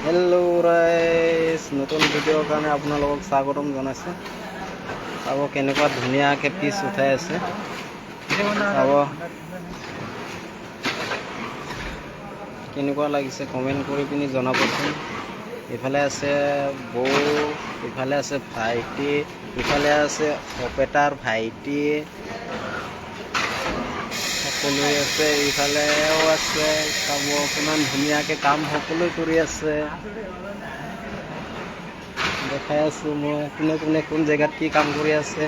Hello' ৰাইজ, নতুন ভিডিঅ'ৰ কাৰণে আপোনালোকক স্বাগতম জনাইছোঁ। চাব কেনেকুৱা ধুনীয়াকৈ পিচ উঠাই আছে, চাব কেনেকুৱা লাগিছে কমেণ্ট কৰি পিনি জনাবচোন। ইফালে আছে বৌ, ইফালে আছে ভাইটি, ইফালে আছে অপেটাৰ ভাইটি, সকলোৱে আছে, ইফালেও আছে। চাব কিমান ধুনীয়াকৈ কাম সকলোৱে কৰি আছে। দেখাই আছোঁ মই কোনে কোনে কোন জেগাত কি কাম কৰি আছে।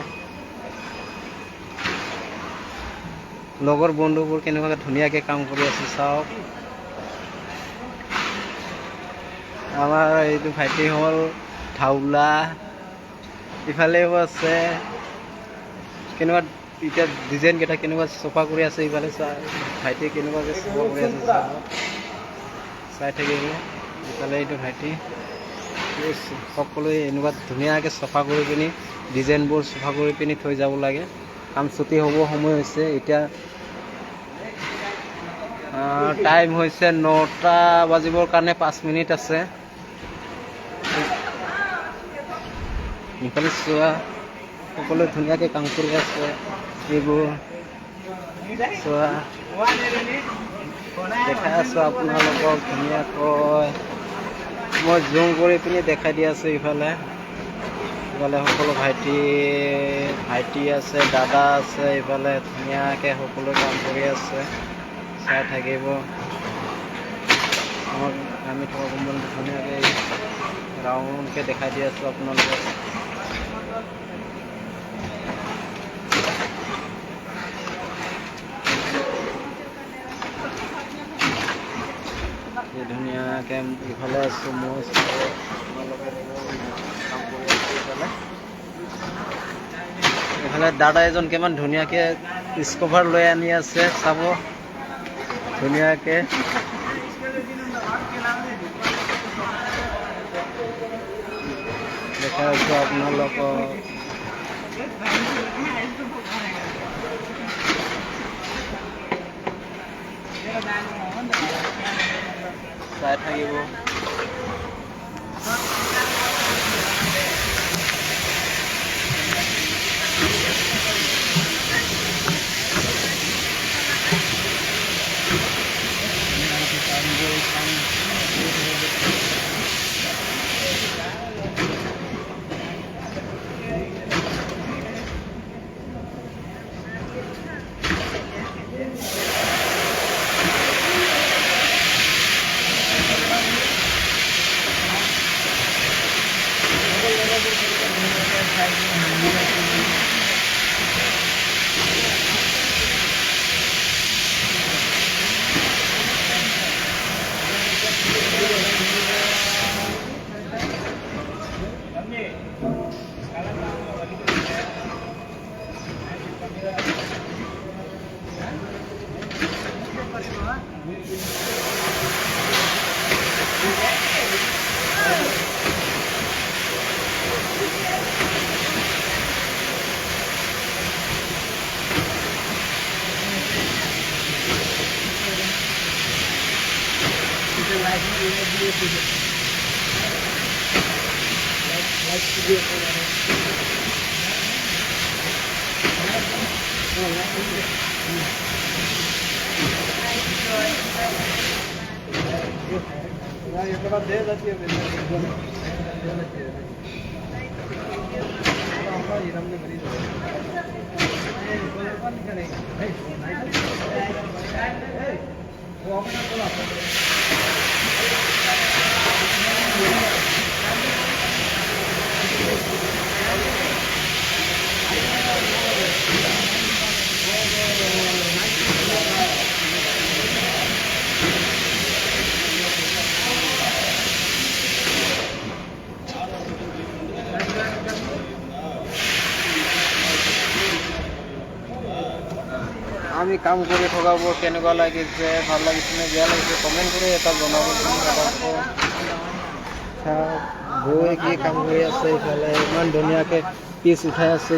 লগৰ বন্ধুবোৰ কেনেকুৱাকৈ ধুনীয়াকৈ কাম কৰি আছে চাওক। আমাৰ এইটো ভাইটি হ'ল ধাউলা, ইফালেও আছে। কেনেকুৱা এতিয়া ডিজাইনকেইটা কেনেকুৱা চফা কৰি আছে। ইফালে ভাইটিয়ে কেনেকুৱাকৈ চফা কৰি আছে চাই থাকিব। ইফালে এইটো ভাইটি সকলোৱে এনেকুৱা ধুনীয়াকৈ চফা কৰি পিনি ডিজাইনবোৰ চফা কৰি পিনি থৈ যাব লাগে। কাম ছুটি হ'ব সময় হৈছে। এতিয়া টাইম হৈছে 9টা বাজিবৰ কাৰণে 5 মিনিট আছে। ইফালে চোৱা সকলোৱে ধুনীয়াকৈ কাম কৰি আছে। এইবোৰ চোৱা দেখাই আছোঁ আপোনালোকক ধুনীয়াকৈ। মই জুম কৰি পিনি দেখাই দি আছোঁ। ইফালে সকলো ভাইটি আছে, দাদা আছে। ইফালে ধুনীয়াকৈ সকলো কাম কৰি আছে, চাই থাকিব। আমি থকা কোম্পানীটো ধুনীয়াকৈ ৰাউণ্ডকৈ দেখাই দি আছোঁ আপোনালোকক। ধুনীয়াকৈ ইফালে আছোঁ মই, আপোনালোকে কাম কৰি আছোঁ। ইফালে দাদা এজন কিমান ধুনীয়াকৈ স্কভাৰ লৈ আনি আছে, চাব ধুনীয়াকৈ। দেখাই আছোঁ আপোনালোকক। চাই থাকিব। আমি কাম কৰি থকাবোৰ কেনেকুৱা লাগিছে, ভাল লাগিছে নে বেয়া লাগিছে কমেণ্ট কৰি এটা জনাবচোন। বৌয়ে কি কাম কৰি আছে, ইফালে ইমান ধুনীয়াকৈ পিচ উঠাই আছে।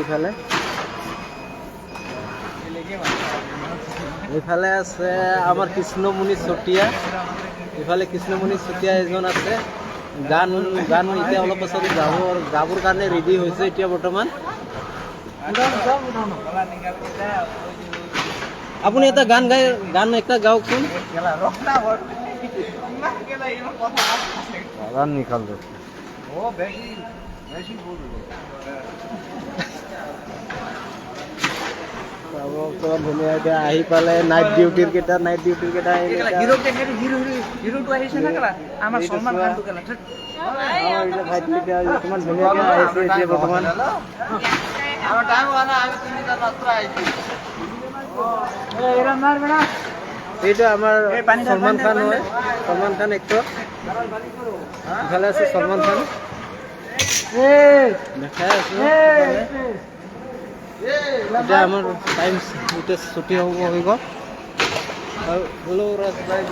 ইফালে আছে আমাৰ কৃষ্ণমণি চুতীয়া, ইফালে কৃষ্ণমণি চুতীয়া এজন আছে। গান গান এতিয়া অলপ পাছত গাবৰ কাৰণে ৰেডি হৈছে এতিয়া বৰ্তমান। আপুনি এটা গান একটা গাওকচোন। গান নিকাল দে ধুনীয়াকে আহি পালে নাইট ডিউটিৰ কেইটা হিৰোটো আহিছে না কেলা আমাৰ সলমান খানটো কেলা বৰ্তমান ধুনীয়াকে আহিছে এতিয়া বৰ্তমান। এইটো আমাৰ সলমান খান হয়, সলমান খান এক্টৰ। ইফালে আছে সলমান খান, দেখাই আছো। এতিয়া আমাৰ টাইম এতিয়া ছুটি হৈ গ'ল। হেল্ল' ৰাজ ভাই।